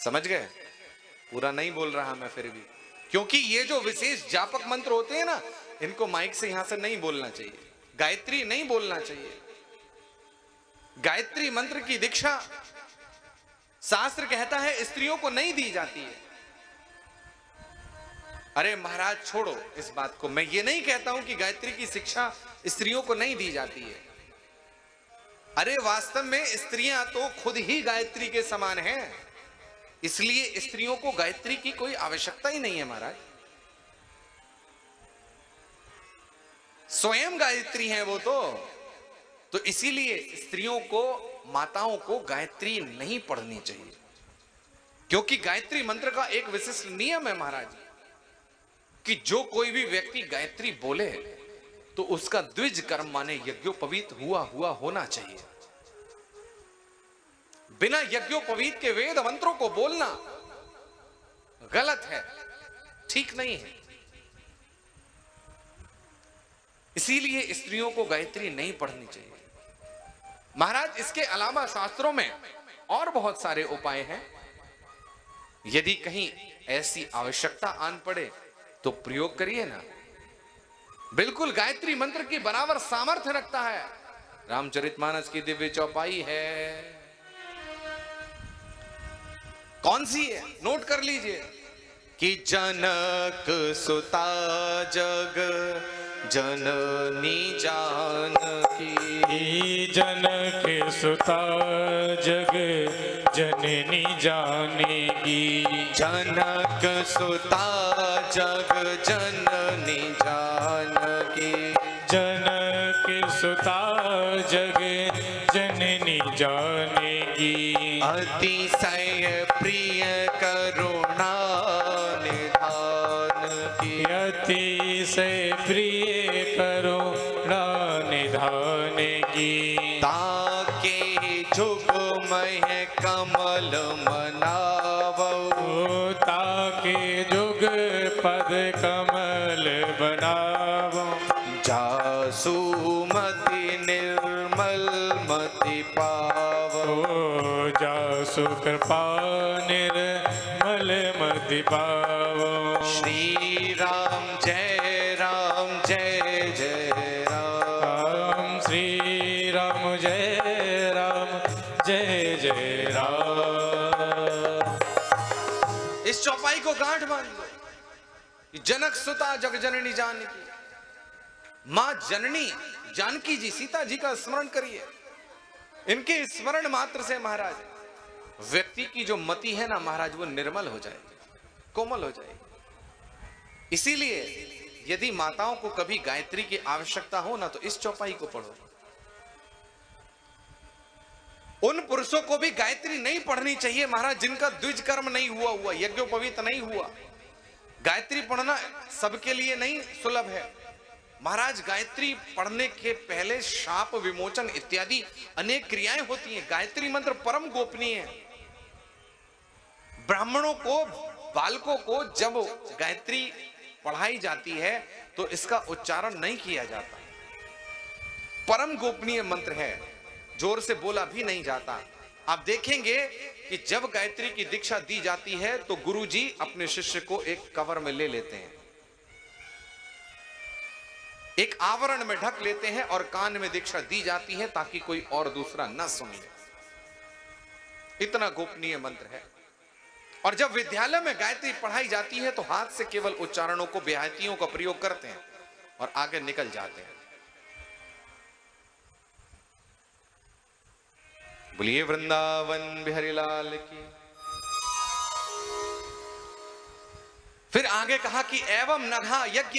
समझ गए? पूरा नहीं बोल रहा मैं फिर भी, क्योंकि ये जो विशेष जापक मंत्र होते हैं ना, इनको माइक से यहां से नहीं बोलना चाहिए, गायत्री नहीं बोलना चाहिए। गायत्री मंत्र की दीक्षा शास्त्र कहता है स्त्रियों को नहीं दी जाती है। अरे महाराज छोड़ो इस बात को, मैं ये नहीं कहता हूं कि गायत्री की शिक्षा स्त्रियों को नहीं दी जाती है। अरे वास्तव में स्त्रियां तो खुद ही गायत्री के समान हैं, इसलिए स्त्रियों को गायत्री की कोई आवश्यकता ही नहीं है महाराज। स्वयं गायत्री हैं वो तो इसीलिए स्त्रियों को, माताओं को गायत्री नहीं पढ़नी चाहिए, क्योंकि गायत्री मंत्र का एक विशिष्ट नियम है महाराज कि जो कोई भी व्यक्ति गायत्री बोले तो उसका द्विज कर्म माने यज्ञोपवीत हुआ होना चाहिए। बिना यज्ञोपवीत के वेद मंत्रों को बोलना गलत है, ठीक नहीं है। इसीलिए स्त्रियों को गायत्री नहीं पढ़नी चाहिए महाराज। इसके अलावा शास्त्रों में और बहुत सारे उपाय हैं। यदि कहीं ऐसी आवश्यकता आन पड़े तो प्रयोग करिए ना। बिल्कुल गायत्री मंत्र की बराबर सामर्थ्य रखता है। रामचरितमानस की दिव्य चौपाई है, कौन सी है नोट कर लीजिए कि जनक सुता जग जननी जानकी, जनक सुता जग जननी जानेगी। जनक सुता जग जननी जानकी, जनक सुता जग जननी जानेगी। अतिशय प्रिय करुणा निधान की, अतिशय प्रिय करुणा निधान की। ताके जुगमय कमल मनावो, ताके जुग पद कमल बनावो। जासुमति निर्मल मति पावो, जासु कृपा निर्मल मति पावो। श्री राम जय जय राम, श्री राम जय राम। इस चौपाई को गांठ बांध लो। जनक सुता जग जननी जानकी, मां जननी जानकी जी सीता जी का स्मरण करिए। इनके स्मरण मात्र से महाराज व्यक्ति की जो मति है ना महाराज, वो निर्मल हो जाएगी, कोमल हो जाएगी। इसीलिए यदि माताओं को कभी गायत्री की आवश्यकता हो ना तो इस चौपाई को पढ़ो। उन पुरुषों को भी गायत्री नहीं पढ़नी चाहिए महाराज जिनका द्विज कर्म नहीं हुआ, यज्ञोपवीत नहीं हुआ। गायत्री पढ़ना सबके लिए नहीं सुलभ है महाराज। गायत्री पढ़ने के पहले शाप विमोचन इत्यादि अनेक क्रियाएं होती हैं। गायत्री मंत्र परम गोपनीय है। ब्राह्मणों को, बालकों को जब गायत्री पढ़ाई जाती है तो इसका उच्चारण नहीं किया जाता। परम गोपनीय मंत्र है, जोर से बोला भी नहीं जाता। आप देखेंगे कि जब गायत्री की दीक्षा दी जाती है तो गुरुजी अपने शिष्य को एक कवर में ले लेते हैं, एक आवरण में ढक लेते हैं और कान में दीक्षा दी जाती है ताकि कोई और दूसरा न सुने। इतना गोपनीय मंत्र है। और जब विद्यालय में गायत्री पढ़ाई जाती है तो हाथ से केवल उच्चारणों को, बेहतियों का प्रयोग करते हैं और आगे निकल जाते हैं। बोलिए वृंदावन बिहारी लाल की। फिर आगे कहा कि एवं नघा यज्ञ